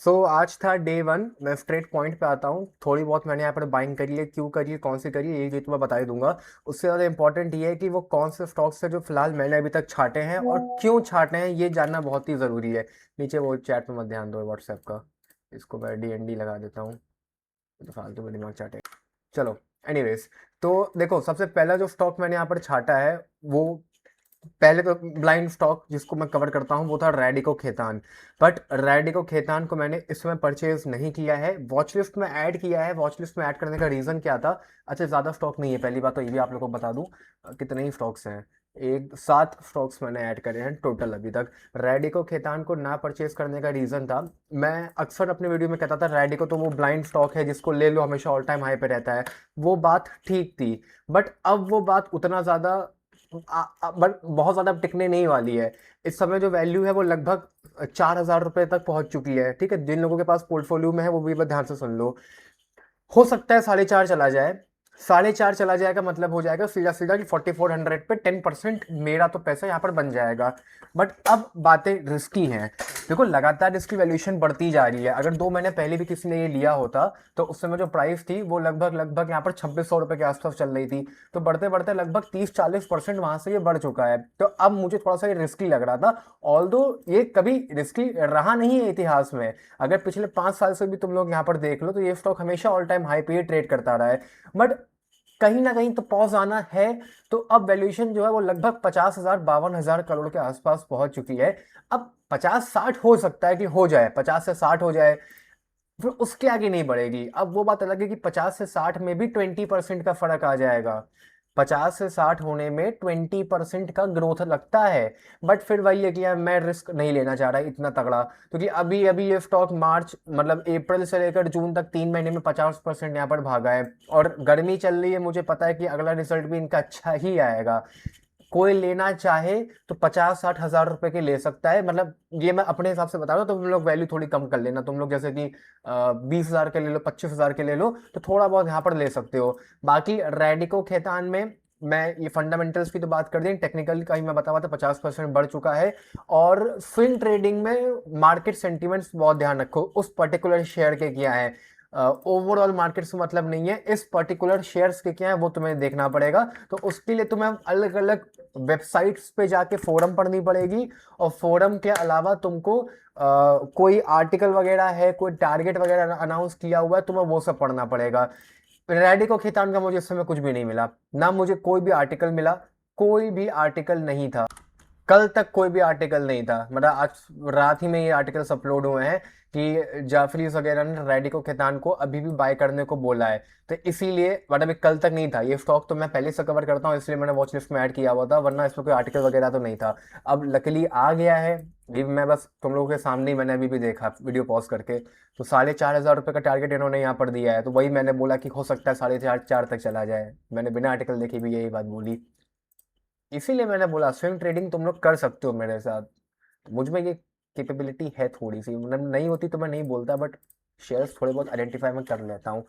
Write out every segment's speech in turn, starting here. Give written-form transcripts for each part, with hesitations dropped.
आज था day one. मैं स्ट्रेट पॉइंट पे आता हूँ। थोड़ी बहुत मैंने यहाँ पर बाइंग करी है, क्यों करी है, कौन सी करी है, ये तो मैं बता ही दूंगा। उससे ज़्यादा इंपॉर्टेंट ये है कि वो कौन से स्टॉक्स है जो फिलहाल मैंने अभी तक छाटे हैं और क्यों छाटे हैं, ये जानना बहुत ही ज़रूरी है। नीचे वो चैट में मत ध्यान दो व्हाट्सएप का। इसको मैं DND लगा देता हूँ, तो फालतू में दिमाग चाटे। चलो, एनीवेज, तो देखो, सबसे पहला जो स्टॉक मैंने यहाँ पर छाटा है वो, पहले तो ब्लाइंड स्टॉक जिसको मैं कवर करता हूँ वो था रैडिको खेतान। बट रैडिको खेतान को मैंने इस समय परचेज नहीं किया है, वॉच लिस्ट में ऐड किया है। वॉच लिस्ट में ऐड करने का रीज़न क्या था? अच्छा, ज़्यादा स्टॉक नहीं है, पहली बात तो ये भी आप लोगों को बता दूँ। कितने ही स्टॉक्स हैं, एक 7 स्टॉक्स मैंने ऐड करे हैं टोटल अभी तक। रैडिको खेतान को ना परचेज करने का रीज़न था, मैं अक्सर अपने वीडियो में कहता था रैडिको तो वो ब्लाइंड स्टॉक है जिसको ले लो हमेशा ऑल टाइम हाई पे रहता है। वो बात ठीक थी, बट अब वो बात उतना ज़्यादा बट बहुत ज़्यादा टिकने नहीं वाली है। इस समय जो वैल्यू है वो लगभग 4,000 रुपये तक पहुंच चुकी है। ठीक है, जिन लोगों के पास पोर्टफोलियो में है वो भी बस ध्यान से सुन लो। हो सकता है 4.5 चला जाए। 4.5 चला जाएगा मतलब हो जाएगा सीधा सीधा कि 4400 पे 10% मेरा तो पैसा यहाँ पर बन जाएगा। बट अब बातें रिस्की हैं। देखो, लगातार इसकी वैल्यूएशन बढ़ती जा रही है। अगर 2 महीने पहले भी किसी ने ये लिया होता तो उस समय जो प्राइस थी वो लगभग लगभग यहाँ पर 2600 रुपये के आसपास चल रही थी। तो बढ़ते बढ़ते लगभग 30-40% वहां से ये बढ़ चुका है। तो अब मुझे थोड़ा सा ये रिस्की लग रहा था। ऑल्दो ये कभी रिस्की रहा नहीं है इतिहास में। अगर पिछले 5 साल से भी तुम लोग यहाँ पर देख लो तो ये स्टॉक हमेशा ऑल टाइम हाई पे ट्रेड करता रहा है। बट कहीं ना कहीं तो पॉज आना है। तो अब वैल्यूएशन जो है वो लगभग 50,000 52,000 करोड़ के आसपास पहुंच चुकी है। अब 50-60 हो सकता है कि हो जाए, 50 से 60 हो जाए, फिर उसके आगे नहीं बढ़ेगी। अब वो बात अलग है कि 50 से 60 में भी 20% का फर्क आ जाएगा। 50 से 60 होने में 20% का ग्रोथ लगता है। बट फिर वही है कि यार मैं रिस्क नहीं लेना चाह रहा इतना तगड़ा, क्योंकि अभी अभी ये स्टॉक मार्च मतलब अप्रैल से लेकर जून तक 3 महीने में 50% यहाँ पर भागा है। और गर्मी चल रही है, मुझे पता है कि अगला रिजल्ट भी इनका अच्छा ही आएगा। कोई लेना चाहे तो 50-60 हज़ार रुपए के ले सकता है। मतलब ये मैं अपने हिसाब से बता रहा हूँ, तो तुम लोग वैल्यू थोड़ी कम कर लेना। तुम लोग जैसे कि 20,000 के ले लो, 25,000 के ले लो, तो थोड़ा बहुत यहाँ पर ले सकते हो। बाकी रैडिको खेतान में मैं ये फंडामेंटल्स की तो बात कर दी, टेक्निकल का ही मैं बता रहा था, 50% बढ़ चुका है। और स्विंग ट्रेडिंग में मार्केट सेंटिमेंट्स बहुत ध्यान रखो उस पर्टिकुलर शेयर के क्या है। ओवरऑल मार्केट से मतलब नहीं है, इस पर्टिकुलर शेयर्स के क्या है वो तुम्हें देखना पड़ेगा। तो उसके लिए तुम्हें अलग अलग वेबसाइट्स पे जाके फोरम पढ़नी पड़ेगी। और फोरम के अलावा तुमको कोई आर्टिकल वगैरह है, कोई टारगेट वगैरह अनाउंस किया हुआ है, तुम्हें वो सब पढ़ना पड़ेगा। रेडिको खेतान का मुझे इस समय कुछ भी नहीं मिला, ना मुझे कोई भी आर्टिकल मिला। कोई भी आर्टिकल नहीं था, कल तक कोई भी आर्टिकल नहीं था। मतलब आज रात ही में ये आर्टिकल्स अपलोड हुए हैं कि जाफरीज वगैरह ने रैडिको खेतान को अभी भी बाय करने को बोला है। तो इसीलिए, मतलब ये कल तक नहीं था। ये स्टॉक तो मैं पहले से कवर करता हूँ, इसलिए मैंने वॉच लिस्ट में ऐड किया हुआ था, वरना इसमें कोई आर्टिकल वगैरह तो नहीं था। अब लकीली आ गया है। ये मैं बस तुम लोगों के सामने ही मैंने अभी भी देखा वीडियो पॉज करके। तो 4,500 रुपये का टारगेट इन्होंने यहाँ पर दिया है, तो वही मैंने बोला कि हो सकता है 4.5 तक चला जाए। मैंने बिना आर्टिकल देखे भी यही बात बोली। इसीलिए मैंने बोला स्विंग ट्रेडिंग तुम लोग कर सकते हो मेरे साथ। मुझ में ये कैपेबिलिटी है थोड़ी सी, मतलब नहीं होती तो मैं नहीं बोलता, बट शेयर्स थोड़े बहुत आइडेंटिफाई मैं कर लेता हूँ।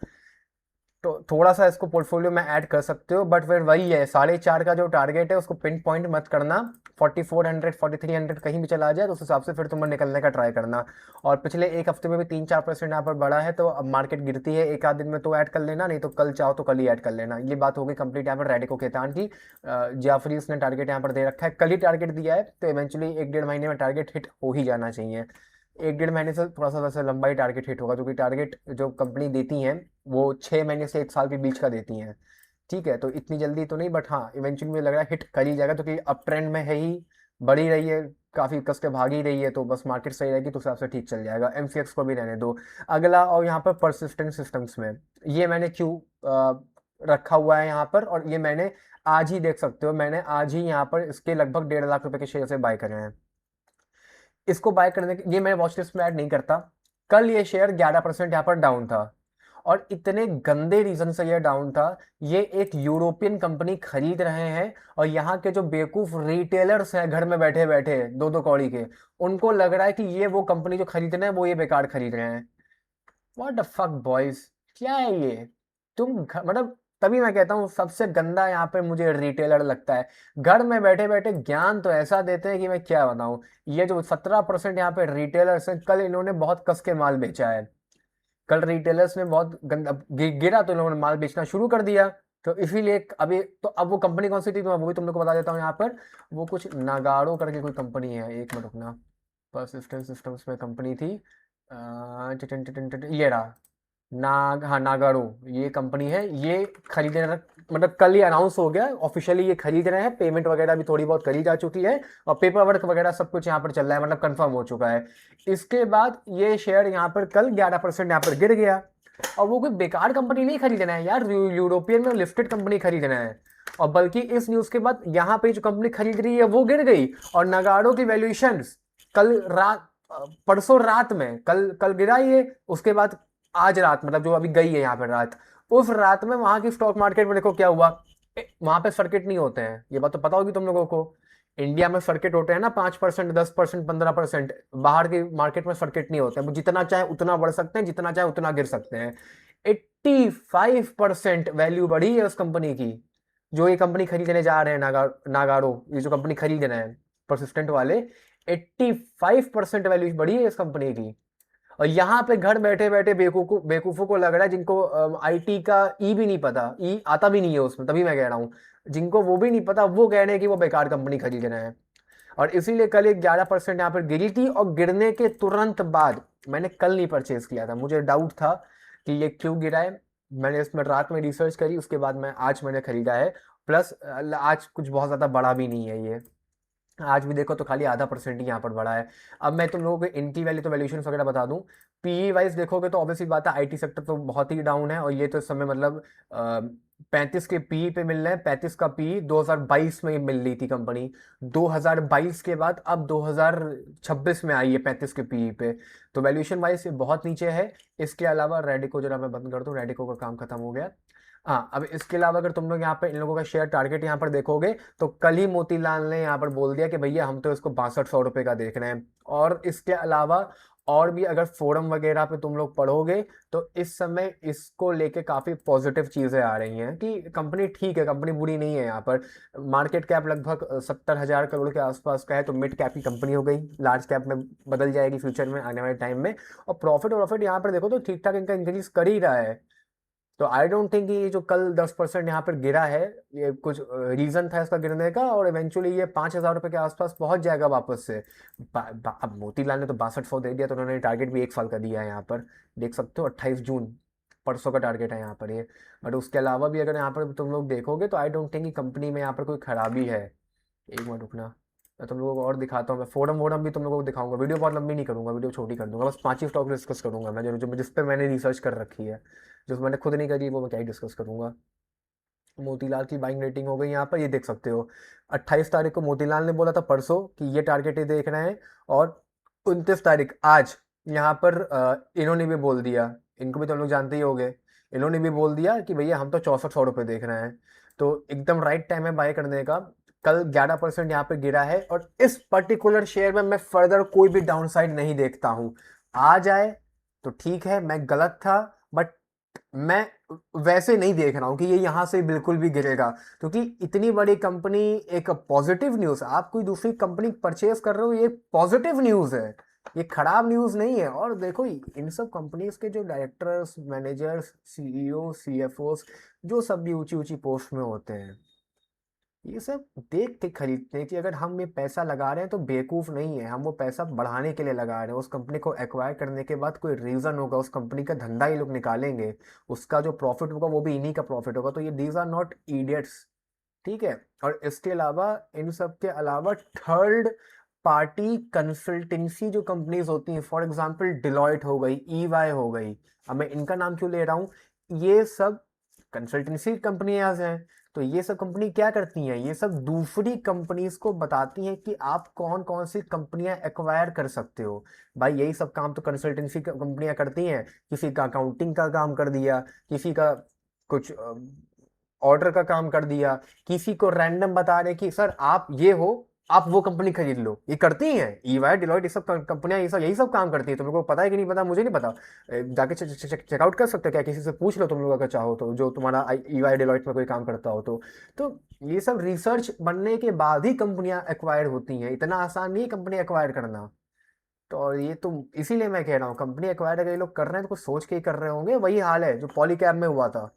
तो थोड़ा सा इसको पोर्टफोलियो में ऐड कर सकते हो। बट फिर वही है, 4.5 का जो टारगेट है उसको पिन पॉइंट मत करना। 4400 4300 कहीं भी चला जाए तो उस हिसाब से फिर तुम्हें निकलने का ट्राई करना। और पिछले एक हफ्ते में भी 3-4% यहाँ पर बढ़ा है, तो अब मार्केट गिरती है एक आध दिन में तो ऐड कर लेना, नहीं तो कल चाहो तो कल ही ऐड कर लेना। ये बात होगी कंप्लीट यहाँ पर रैडिको खेतान की। जाफरीज ने टारगेट यहाँ पर दे रखा है, कल ही टारगेट दिया है, तो इवेंचुअली 1-1.5 महीने में टारगेट हिट हो ही जाना चाहिए। 1-1.5 महीने से थोड़ा सा वैसे लंबा ही टारगेट हिट होगा, क्योंकि टारगेट जो कंपनी देती हैं वो 6 महीने से 1 साल के बीच का देती हैं। ठीक है, तो इतनी जल्दी तो नहीं, बट हाँ इवेंचुअली मुझे लग रहा है हिट कर ही जाएगा, क्योंकि अप ट्रेंड में है ही, बढ़ ही रही है, काफ़ी कस के भाग ही रही है। तो बस मार्केट सही रहेगी तो उस हिसाब से ठीक चल जाएगा। MCX को भी रहने दो। अगला, और यहाँ पर परसिस्टेंट सिस्टम्स में ये मैंने क्यों रखा हुआ है यहाँ पर, और ये मैंने आज ही देख सकते हो, मैंने आज ही यहाँ पर इसके लगभग 1.5 लाख रुपए के शेयर से बाय करे हैं। इसको बाय करने के ये मैं वॉच लिस्ट में ऐड नहीं करता। कल ये शेयर 11% यहाँ पर डाउन था, और इतने गंदे रीजन से ये डाउन था। ये एक यूरोपियन कंपनी खरीद रहे हैं, और यहाँ के जो बेवकूफ रिटेलर्स हैं घर में बैठे बैठे दो दो कौड़ी के, उनको लग रहा है कि ये वो कंपनी जो खरीद रहे हैं वो ये बेकार खरीद रहे हैं। व्हाट द फक बॉयज, क्या है ये? मतलब तभी मैं कहता हूँ सबसे गंदा यहाँ पे मुझे रिटेलर लगता है। घर में बैठे बैठे ज्ञान तो ऐसा देते हैं कि मैं क्या बताऊँ। ये जो 17% यहाँ पे रिटेलर्स हैं, कल इन्होंने बहुत कस के माल बेचा है। कल रिटेलर्स ने बहुत गंदा गिरा तो इन्होंने माल बेचना शुरू कर दिया। तो इसीलिए अभी तो अब वो कंपनी कौन सी थी, तो मैं वो भी तुम लोग को बता देता हूँ यहाँ पर। वो कुछ नागाड़ो करके कोई कंपनी है, एक मिनट रुकना। परसिस्टेंट सिस्टम्स में कंपनी थी, ये रहा, हाँ नागारो, ये कंपनी है। ये खरीदने मतलब कल ही अनाउंस हो गया ऑफिशियली, ये खरीद रहे हैं। पेमेंट वगैरह भी थोड़ी बहुत करी जा चुकी है और पेपर वर्क वगैरह सब कुछ यहाँ पर चल रहा है, मतलब कंफर्म हो चुका है। इसके बाद ये शेयर यहाँ पर कल 11% यहाँ पर गिर गया। और वो कोई बेकार कंपनी नहीं खरीदना है यार, यूरोपियन में लिस्टेड कंपनी खरीदना है। और बल्कि इस न्यूज के बाद यहाँ पे जो कंपनी खरीद रही है वो गिर गई। और नगाड़ो की वैल्यूएशन कल रात, परसों रात में, कल कल गिरा ये, उसके बाद आज रात, मतलब जो अभी गई है यहाँ पर रात, उस रात में वहां की स्टॉक मार्केट में देखो क्या हुआ। वहां पे सर्किट नहीं होते हैं, ये बात तो पता होगी तुम लोगों को। इंडिया में सर्किट होते हैं ना 5%, 10%, 15%। बाहर की मार्केट में सर्किट नहीं होते हैं, वो जितना चाहे उतना बढ़ सकते हैं, जितना चाहे उतना गिर सकते हैं। 85% वैल्यू बढ़ी है उस कंपनी की। जो ये कंपनी खरीदने जा रहे हैं, नागारो, ये जो कंपनी खरीद रहे हैं परसिस्टेंट वाले, 85% वैल्यू बढ़ी है इस कंपनी की। और यहाँ पे घर बैठे बैठे बेवकूफों को लग रहा है, जिनको आईटी का ई भी नहीं पता, ई आता भी नहीं है उसमें, तभी मैं कह रहा हूँ, जिनको वो भी नहीं पता, वो कह रहे हैं कि वो बेकार कंपनी खरीद रहे हैं। और इसीलिए कल एक 11% यहाँ पर गिरी थी, और गिरने के तुरंत बाद मैंने कल नहीं परचेज किया था, मुझे डाउट था कि ये क्यों गिरा है। मैंने इसमें रात में रिसर्च करी, उसके बाद आज मैंने खरीदा है। प्लस आज कुछ बहुत ज्यादा बड़ा भी नहीं है ये, आज भी देखो तो खाली आधा परसेंट ही यहाँ पर बढ़ा है। अब मैं तुम लोगों को इनकी वैल्यू तो वैल्यूशन वगैरह बता दूं। पीई वाइज देखोगे तो ऑब्वियसली बात है, आईटी सेक्टर तो बहुत ही डाउन है, और ये तो इस समय मतलब 35 के पीई पे मिल रहे हैं। 35 का पीई 2022 में मिल रही थी कंपनी, 2022 के बाद अब 2026 में आई है 35 के पीई पे। तो वैल्यूशन वाइज ये बहुत नीचे है। इसके अलावा रेडिको, जरा मैं बंद कर दूं, रेडिको का काम खत्म हो गया। हाँ, अब इसके अलावा अगर तुम लोग यहाँ पे इन लोगों का शेयर टारगेट यहाँ पर देखोगे, तो कल ही मोतीलाल ने यहाँ पर बोल दिया कि भैया हम तो इसको 6200 रुपये का देख रहे हैं। और इसके अलावा और भी अगर फोरम वगैरह पे तुम लोग पढ़ोगे, तो इस समय इसको लेके काफी पॉजिटिव चीजें आ रही हैं कि कंपनी ठीक है, कंपनी बुरी नहीं है। यहाँ पर मार्केट कैप लगभग 70,000 करोड़ के आसपास का है, तो मिड कैप की कंपनी हो गई, लार्ज कैप में बदल जाएगी फ्यूचर में आने वाले टाइम में। और प्रॉफिट यहाँ पर देखो तो ठीक ठाक इनका इंक्रीज कर ही रहा है। तो आई डोंट थिंक ये जो कल 10% यहाँ पर गिरा है, ये कुछ रीजन था इसका गिरने का, और इवेंचुअली ये 5,000 रुपये के आसपास पहुंच जाएगा वापस से। अब मोतीलाल ने तो 6200 दे दिया, तो उन्होंने टारगेट भी 1 साल का दिया है यहाँ पर, देख सकते हो 28 जून, परसों का टारगेट है यहाँ पर ये। बट उसके अलावा भी अगर यहाँ पर तुम लोग देखोगे, तो आई डोंट थिंक कि कंपनी में यहाँ पर कोई खराबी है। एक मिनट रुकना, मैं तुम लोगों को और दिखाता हूँ। मैं फोरम वोरम भी तुम लोगों को दिखाऊंगा, वीडियो बहुत लंबी नहीं करूंगा, वीडियो छोटी कर दूंगा, बस 5 ही स्टॉक डिस्कस करूंगा मैं, जिस पे मैंने रिसर्च कर रखी है। जो मैंने खुद नहीं करी वो मैं क्या ही डिस्कस करूंगा। मोतीलाल की बाइंग रेटिंग हो गई यहाँ पर, ये देख सकते हो। 28 तारीख को मोतीलाल ने बोला था परसों कि ये टारगेट ये देख रहे हैं, और 29 तारीख आज यहाँ पर इन्होंने भी बोल दिया, इनको भी तो हम लोग जानते ही होंगे, इन्होंने भी बोल दिया कि भैया हम तो 6400 रुपये देख रहे हैं। तो एकदम राइट टाइम है बाय करने का। कल 11% यहाँ पे गिरा है, और इस पर्टिकुलर शेयर में मैं फर्दर कोई भी डाउनसाइड नहीं देखता हूँ। आ जाए तो ठीक है, मैं गलत था, बट मैं वैसे नहीं देख रहा हूँ कि ये यहाँ से बिल्कुल भी गिरेगा। क्योंकि इतनी बड़ी कंपनी, एक पॉजिटिव न्यूज़, आप कोई दूसरी कंपनी परचेज कर रहे हो, ये पॉजिटिव न्यूज़ है, ये खराब न्यूज़ नहीं है। और देखो इन सब कंपनीज के जो डायरेक्टर्स, मैनेजर्स, सीईओ, सीएफओस, जो सब भी ऊंची ऊंची पोस्ट में होते हैं, ये सब देख के खरीदते हैं कि अगर हम ये पैसा लगा रहे हैं तो बेवकूफ नहीं है, हम वो पैसा बढ़ाने के लिए लगा रहे हैं। उस कंपनी को एक्वायर करने के बाद कोई रीजन होगा, उस कंपनी का धंधा ही लोग निकालेंगे, उसका जो प्रॉफिट होगा वो भी इन्हीं का प्रॉफिट होगा। तो ये दीज आर नॉट इडियट्स, ठीक है। और इसके अलावा, इन सब के अलावा, थर्ड पार्टी कंसल्टेंसी जो कंपनीज होती हैं, फॉर एग्जांपल डिलॉयट हो गई, ईवाई हो गई, अब मैं इनका नाम क्यों ले रहा हूँ, ये सब कंसल्टेंसी कंपनियां हैं। तो ये सब कंपनी क्या करती हैं, ये सब दूसरी कंपनीज को बताती हैं कि आप कौन कौन सी कंपनियां एक्वायर कर सकते हो। भाई यही सब काम तो कंसल्टेंसी कंपनियां करती हैं। किसी का अकाउंटिंग का काम कर दिया, किसी का कुछ ऑर्डर का काम कर दिया, किसी को रैंडम बता रहे कि सर आप ये हो, आप वो कंपनी खरीद लो। ये करती हैं ईवाई, डिलॉयट, ये सब कंपनियां, ये सब यही सब काम करती है। तुम लोगों को पता है कि नहीं पता, मुझे नहीं पता। जाके चेकआउट कर सकते हो क्या, किसी से पूछ लो तुम लोग अगर चाहो तो, जो तुम्हारा ईवाई डिलॉयट में कोई काम करता हो तो ये सब रिसर्च बनने के बाद ही कंपनियां एक्वायर होती हैं। इतना आसान नहीं है कंपनी एक्वायर करना। तो और ये तुम, इसीलिए मैं कह रहा हूँ कंपनी एक्वायर अगर ये लोग कर रहे हैं तो कुछ सोच के ही कर रहे होंगे। वही हाल है जो पॉलीकैब में हुआ था।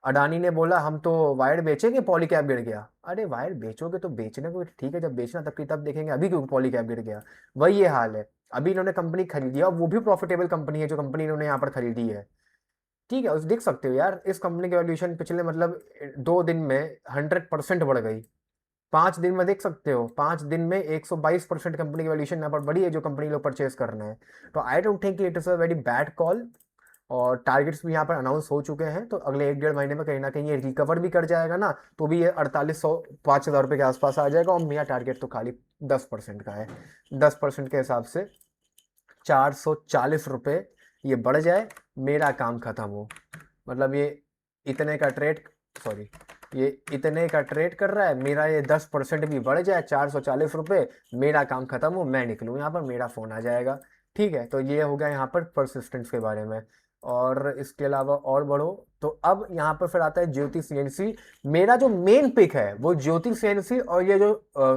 अडानी ने बोला हम तो वायर बेचेंगे, पॉलीकैब गिर गया। अरे वायर बेचोगे तो बेचने को ठीक है, जब बेचना तब की तब देखेंगे, अभी क्यों पॉलीकैब गिर गया। वही ये हाल है। अभी इन्होंने कंपनी खरीदी है और वो भी प्रॉफिटेबल कंपनी है जो कंपनी इन्होंने यहाँ पर खरीदी है। ठीक है, उस देख सकते हो यार, इस कंपनी की वैल्यूएशन पिछले मतलब 2 दिन में 100% बढ़ गई। 5 दिन में देख सकते हो, 5 दिन में 122% कंपनी की वैल्यूएशन यहाँ पर बढ़ी है, जो कंपनी लोग परचेज कर रहे हैं। तो I don't think it is a very bad call. और टारगेट्स भी यहाँ पर अनाउंस हो चुके हैं, तो अगले 1 डेढ़ महीने में कहीं ना कहीं ये रिकवर भी कर जाएगा ना, तो भी ये 4800 5000 रुपये के आसपास आ जाएगा। और मेरा टारगेट तो खाली 10% का है। 10% के हिसाब से 440 रुपये ये बढ़ जाए, मेरा काम खत्म हो। मतलब ये इतने का ट्रेड, सॉरी, ये इतने का ट्रेड कर रहा है, मेरा ये 10% भी बढ़ जाए, 440 रुपये, मेरा काम खत्म हो, मैं निकलूँ यहाँ पर, मेरा फ़ोन आ जाएगा। ठीक है, तो ये हो गया यहाँ पर परसिस्टेंस के बारे में। और इसके अलावा और बढ़ो, तो अब यहाँ पर फिर आता है ज्योति सीएनसी। मेरा जो मेन पिक है वो ज्योति सीएनसी और ये जो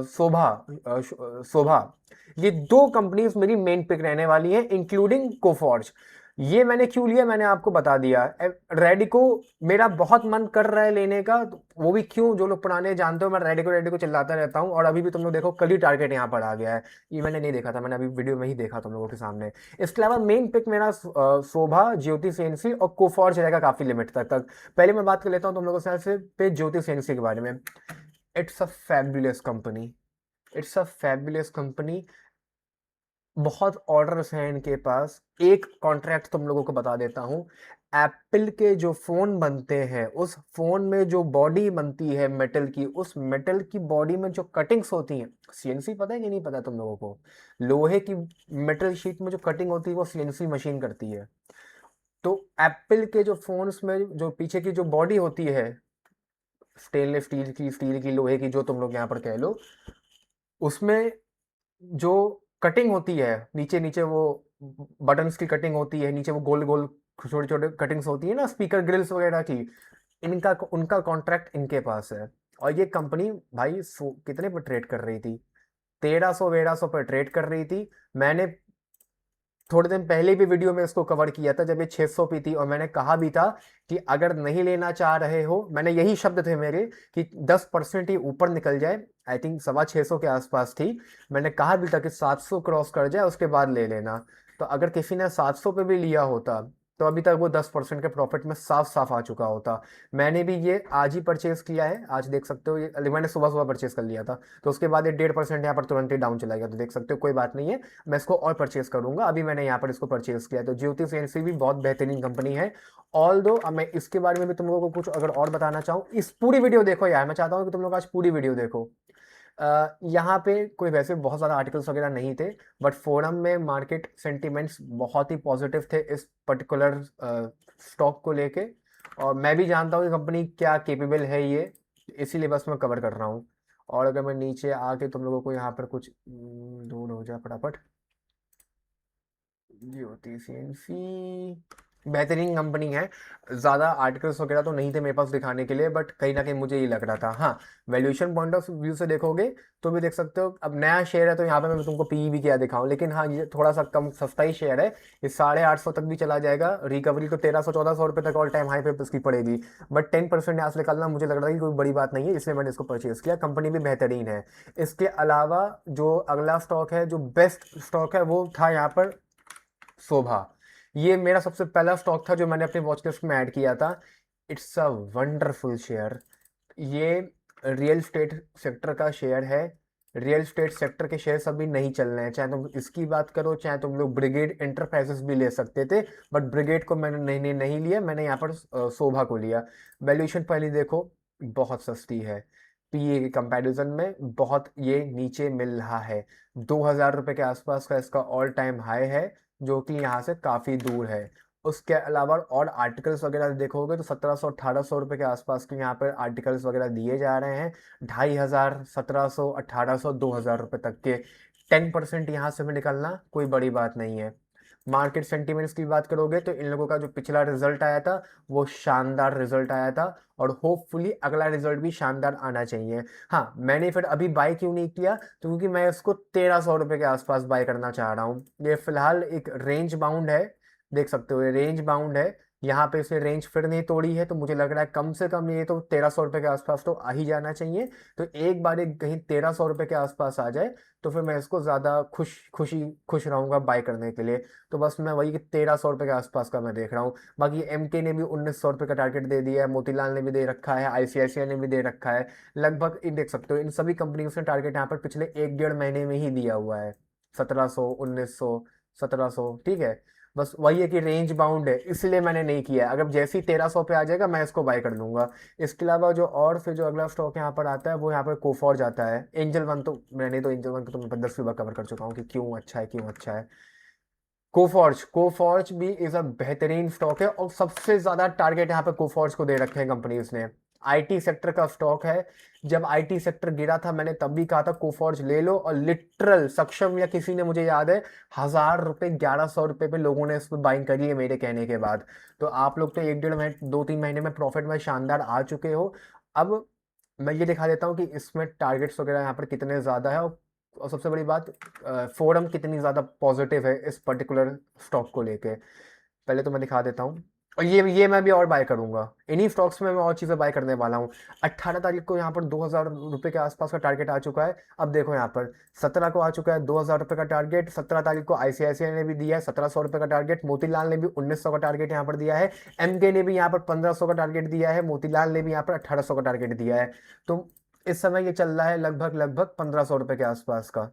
शोभा, ये दो कंपनीज मेरी मेन पिक रहने वाली हैं, इंक्लूडिंग कोफॉर्ज। ये मैंने क्यों लिया, मैंने आपको बता दिया। रेडिको मेरा बहुत मन कर रहा है लेने का, वो भी क्यों, जो लोग पुराने जानते हो, मैं रेडिको रेडिको चिल्लाता रहता हूँ। और अभी भी तुम लोग देखो, कल ही टारगेट यहाँ पर आ गया है। ये मैंने नहीं देखा था, मैंने अभी वीडियो में ही देखा तुम लोगों के सामने। इसके अलावा मेन पिक मेरा शोभा, ज्योति सीएनसी और कोफॉर्ज रहेगा काफी लिमिट तक। पहले मैं बात कर लेता हूँ तुम लोगों से पे ज्योति सीएनसी के बारे में। It's a fabulous company. It's a fabulous company. बहुत ऑर्डर्स हैं इनके पास। एक कॉन्ट्रैक्ट तुम लोगों को बता देता हूँ। एप्पल के जो फोन बनते हैं, उस फोन में जो बॉडी बनती है मेटल की, उस मेटल की बॉडी में जो कटिंग्स होती हैं, सीएनसी पता है कि नहीं पता तुम लोगों को? लोहे की मेटल शीट में जो कटिंग होती है वो सीएनसी मशीन करती है। तो एप्पल के जो फोन्स में जो पीछे की जो बॉडी होती है, स्टेनलेस स्टील की, लोहे की, जो तुम लोग यहाँ पर कह लो, उसमें जो कटिंग होती है, नीचे नीचे वो बटन्स की कटिंग होती है, नीचे वो गोल गोल छोटे छोटे कटिंग्स होती है ना, स्पीकर ग्रिल्स वगैरह की, इनका उनका कॉन्ट्रैक्ट इनके पास है। और ये कंपनी भाई कितने पर ट्रेड कर रही थी? 1300 पर ट्रेड कर रही थी। मैंने थोड़े दिन पहले भी वीडियो में इसको कवर किया था जब ये 600 पे थी, और मैंने कहा भी था कि अगर नहीं लेना चाह रहे हो, मैंने यही शब्द थे मेरे, कि 10% ही ऊपर निकल जाए, आई थिंक 650 के आसपास थी, मैंने कहा भी था कि 700 क्रॉस कर जाए उसके बाद ले लेना। तो अगर किसी ने 700 पे भी लिया होता तो अभी तक वो 10% के प्रॉफिट में साफ साफ आ चुका होता। मैंने भी ये आज ही परचेज किया है, आज देख सकते हो, ये मैंने सुबह सुबह परचेज कर लिया था, तो उसके बाद ये 1.5% यहाँ पर तुरंत ही डाउन चला गया, तो देख सकते हो, कोई बात नहीं है, मैं इसको और परचेज करूंगा। अभी मैंने यहाँ पर इसको परचेज किया। तो ज्योति सीएनसी भी बहुत बेहतरीन कंपनी है। ऑल दो अब मैं इसके बारे में भी तुम लोगों को कुछ अगर और बताना चाहूँ, इस पूरी वीडियो देखो यार, मैं चाहता हूँ कि तुम लोग आज पूरी वीडियो देखो। यहाँ पे कोई वैसे बहुत ज़्यादा आर्टिकल्स वगैरह नहीं थे, बट फोरम में मार्केट सेंटिमेंट्स बहुत ही पॉजिटिव थे इस पर्टिकुलर स्टॉक को लेके। और मैं भी जानता हूँ कि कंपनी क्या केपेबल है ये, इसीलिए बस मैं कवर कर रहा हूँ। और अगर मैं नीचे आके तुम लोगों को यहाँ पर कुछ दूर हो जाए फटाफट, ज्योति सीएनसी बेहतरीन कंपनी है। ज़्यादा आर्टिकल्स वगैरह तो नहीं थे मेरे पास दिखाने के लिए, बट कहीं ना कहीं मुझे ये लग रहा था। हाँ, वैल्यूएशन पॉइंट ऑफ व्यू से देखोगे तो भी देख सकते हो, अब नया शेयर है तो यहाँ पे मैं तुमको पी भी क्या दिखाऊं, लेकिन हाँ, ये थोड़ा सा कम सस्ता ही शेयर है। ये 850 तक भी चला जाएगा। रिकवरी तो 1300 1400 रुपये तक ऑल टाइम हाई पे इसकी पड़ेगी, बट 10% यहाँ से निकालना मुझे लग रहा है कि कोई बड़ी बात नहीं है, इसलिए मैंने इसको परचेज किया। कंपनी भी बेहतरीन है। इसके अलावा जो अगला स्टॉक है, जो बेस्ट स्टॉक है, वो था यहाँ पर शोभा। ये मेरा सबसे पहला स्टॉक था जो मैंने अपनी वॉच लिस्ट में ऐड किया था। It's a wonderful share. ये रियल स्टेट सेक्टर का शेयर है। रियल स्टेट सेक्टर के शेयर अभी नहीं चल रहे हैं, चाहे तुम इसकी बात करो, चाहे तुम लोग ब्रिगेड एंटरप्राइजेस भी ले सकते थे, बट ब्रिगेड को मैंने नहीं नहीं लिया, मैंने यहाँ पर शोभा को लिया। वैल्यूएशन पहले देखो, बहुत सस्ती है। पीए के कंपैरिजन में बहुत ये नीचे मिल रहा है। 2000 रुपये के आसपास का इसका ऑल टाइम हाई है, जो कि यहाँ से काफ़ी दूर है। उसके अलावा और आर्टिकल्स वगैरह देखोगे तो 1700-1800 रुपये के आसपास के यहाँ पर आर्टिकल्स वगैरह दिए जा रहे हैं। 2500, 1700, 1800, 2000 रुपये तक के 10% यहाँ से भी निकलना कोई बड़ी बात नहीं है। मार्केट सेंटिमेंट्स की बात करोगे तो इन लोगों का जो पिछला रिजल्ट आया था वो शानदार रिजल्ट आया था, और होपफुली अगला रिजल्ट भी शानदार आना चाहिए। हाँ, मैंने फिर अभी बाय क्यों नहीं किया, तो क्योंकि मैं इसको 1300 रुपये के आसपास बाय करना चाह रहा हूँ। ये फिलहाल एक रेंज बाउंड है, देख सकते हो ये रेंज बाउंड है। यहाँ पे इसने रेंज फिर नहीं तोड़ी है, तो मुझे लग रहा है कम से कम ये तो 1300 रुपये के आसपास तो आ ही जाना चाहिए। तो एक बार एक कहीं 1300 रुपये के आसपास आ जाए तो फिर मैं इसको ज़्यादा खुश रहूंगा बाय करने के लिए। तो बस मैं वही कि 1300 रुपये के आसपास का मैं देख रहा हूँ। बाकी एमके ने भी 1900 रुपये का टारगेट दे दिया है, मोतीलाल ने भी दे रखा है, आईसीआईसीआई ने भी दे रखा है। लगभग इन देख सकते हो इन सभी कंपनियों ने टारगेट यहाँ पर पिछले 1-1.5 महीने में ही दिया हुआ है। 1700, 1900, 1700, ठीक है। बस वही है कि रेंज बाउंड है, इसलिए मैंने नहीं किया। अगर जैसे ही 1300 पे आ जाएगा मैं इसको बाय कर लूंगा। इसके अलावा जो और फिर जो अगला स्टॉक यहाँ पर आता है वो यहाँ पर कोफॉर्ज आता है। एंजल वन तो मैंने तो एंजल वन को तो मैं 10 बार कवर कर चुका हूँ कि क्यों अच्छा है, क्यों अच्छा है। कोफॉर्ज भी इज अ बेहतरीन स्टॉक है, और सबसे ज्यादा टारगेट यहाँ पे कोफॉर्ज को दे रखे हैं कंपनीज ने। आईटी सेक्टर का स्टॉक है। जब आईटी सेक्टर गिरा था मैंने तब भी कहा था कोफॉर्ज ले लो, और लिटरल सक्षम या किसी ने, मुझे याद है, 1000 रुपये, 1100 रुपये पे लोगों ने इसको बाइंग करी है मेरे कहने के बाद। तो आप लोग तो 1-1.5 महीने, 2-3 महीने में प्रॉफिट में शानदार आ चुके हो। अब मैं ये दिखा देता हूँ कि इसमें टारगेट्स वगैरह यहाँ पर कितने ज़्यादा है, और सबसे बड़ी बात, फोरम कितनी ज़्यादा पॉजिटिव है इस पर्टिकुलर स्टॉक को लेके। पहले तो मैं दिखा देता हूँ। और ये मैं भी और बाय करूंगा, इन्हीं स्टॉक्स में मैं और चीज़ें बाय करने वाला हूँ। 18 तारीख को यहाँ पर 2000 रुपये के आसपास का टारगेट आ चुका है। अब देखो यहाँ पर 17 को आ चुका है 2000 रुपये का टारगेट। 17 तारीख को आईसीआईसीआई ने भी दिया है 1700 रुपये का टारगेट। मोतीलाल ने भी 1900 का टारगेट यहाँ पर दिया है। एमके ने भी यहाँ पर 1500 का टारगेट दिया है। मोतीलाल ने भी यहाँ पर 1800 का टारगेट दिया है। तो इस समय ये चल रहा है लगभग लगभग 1500 रुपये के आसपास का।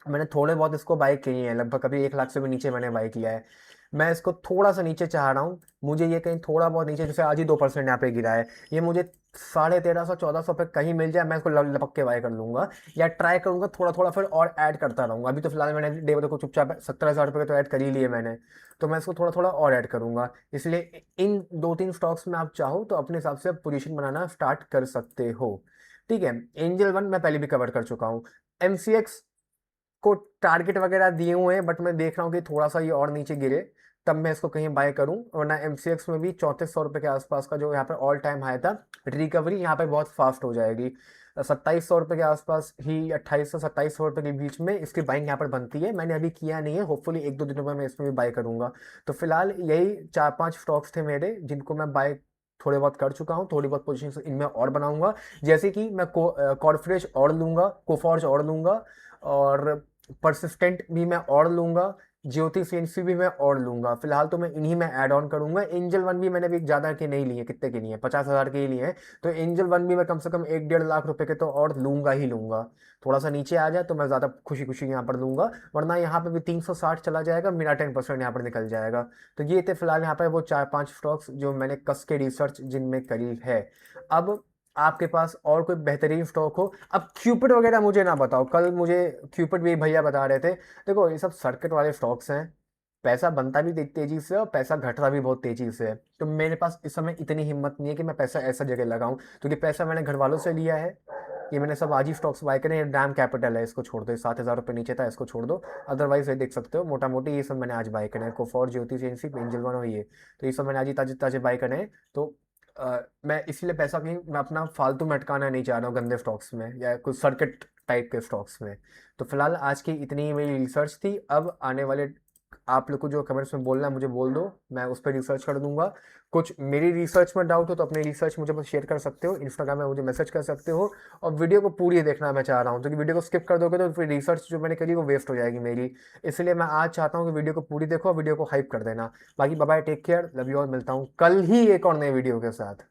मैंने थोड़े बहुत इसको बाय किए हैं, लगभग कभी 1 लाख से भी नीचे मैंने बाय किया है। मैं इसको थोड़ा सा नीचे चाह रहा हूँ, मुझे ये कहीं थोड़ा बहुत नीचे, जैसे आज ही 2% यहाँ पे गिरा है, ये मुझे 1350, 1400 पे कहीं मिल जाए मैं इसको लपक के बाय कर लूंगा, या ट्राई करूंगा थोड़ा थोड़ा फिर और ऐड करता रहूंगा। अभी तो फिलहाल मैंने डेवर को चुपचाप 17,000 रुपये तो ऐड कर ही लिए मैंने, तो मैं इसको थोड़ा थोड़ा और ऐड करूंगा। इसलिए इन 2-3 स्टॉक्स में आप चाहो तो अपने हिसाब से पोजीशन बनाना स्टार्ट कर सकते हो। ठीक है, एंजल वन मैं पहले भी कवर कर चुका हूँ। एमसीएक्स को टारगेट वगैरह दिए हुए हैं, बट मैं देख रहा हूँ कि थोड़ा सा ये और नीचे गिरे तब मैं इसको कहीं बाय करूं, वरना एमसीएक्स में भी 3400 रुपये के आसपास का जो यहाँ पर ऑल टाइम हाई था, रिकवरी यहाँ पे बहुत फास्ट हो जाएगी। 2700 रुपये के आसपास ही, 2800 2700 रुपये के बीच में इसकी बाइंग यहाँ पर बनती है। मैंने अभी किया नहीं है, होपफुली 1-2 दिनों में मैं इसमें भी बाय करूंगा। तो फिलहाल यही 4-5 स्टॉक्स थे मेरे जिनको मैं बाय थोड़े बहुत कर चुका हूँ, थोड़ी बहुत पोजीशन इनमें और बनाऊंगा। जैसे कि मैं कॉर्पोरेट और लूंगा, कोफॉर्ज और लूंगा, और परसिस्टेंट भी मैं और लूंगा, ज्योति सीएनसी भी मैं और लूंगा। फिलहाल तो मैं इन्हीं में ऐड ऑन करूंगा। एंजल वन भी मैंने भी ज़्यादा के नहीं लिए, कितने के लिए, 50,000 के ही लिए हैं। तो एंजल वन भी मैं कम से कम 1-1.5 लाख रुपए के तो और लूंगा ही लूंगा। थोड़ा सा नीचे आ जाए तो मैं ज़्यादा खुशी खुशी यहाँ पर लूंगा, वरना यहाँ पे भी 360 चला जाएगा, मेरा 10% यहाँ पर निकल जाएगा। तो ये थे फिलहाल यहाँ पर वो 4-5 स्टॉक्स जो मैंने कस के रिसर्च जिनमें करी है। अब आपके पास और कोई बेहतरीन स्टॉक हो। अब क्यूपिड वगैरह मुझे ना बताओ, कल मुझे क्यूपिड भी भैया बता रहे थे। देखो ये सब सर्किट वाले स्टॉक्स हैं, पैसा बनता भी तेजी से और पैसा घटता भी बहुत तेजी से है। तो मेरे पास इस समय इतनी हिम्मत नहीं है कि मैं पैसा ऐसा जगह लगाऊं, क्योंकि पैसा मैंने घर वालों से लिया है। ये मैंने सब आज ही स्टॉक्स बाय करे हैं। डैम कैपिटल है, इसको छोड़ दो, 7,000 रुपये नीचे था, इसको छोड़ दो। अदरवाइज ये देख सकते हो मोटा मोटी ये सब मैंने आज बाय करे हैं, कोफॉर, ज्योति एजेंसी, एंजल वन और ये। तो ये सब मैंने आज ही ताजे ताजे बाय करे हैं। तो मैं इसीलिए पैसा कहीं मैं अपना फालतू में अटकाना नहीं चाह रहा हूँ गंदे स्टॉक्स में या कुछ सर्किट टाइप के स्टॉक्स में। तो फिलहाल आज की इतनी ही मेरी रिसर्च थी। अब आने वाले आप लोग को जो कमेंट्स में बोलना है मुझे बोल दो, मैं उस पर रिसर्च कर दूंगा। कुछ मेरी रिसर्च में डाउट हो तो अपनी रिसर्च मुझे बस शेयर कर सकते हो, इंस्टाग्राम में मुझे मैसेज कर सकते हो। और वीडियो को पूरी देखना मैं चाह रहा हूँ, क्योंकि वीडियो को स्किप कर दोगे तो फिर रिसर्च जो मैंने करी वो वेस्ट हो जाएगी मेरी। इसलिए मैं आज चाहता हूँ कि वीडियो को पूरी देखो और वीडियो को हाइप कर देना। बाकी bye bye, take care, love you all, मिलता हूँ कल ही एक और नए वीडियो के साथ।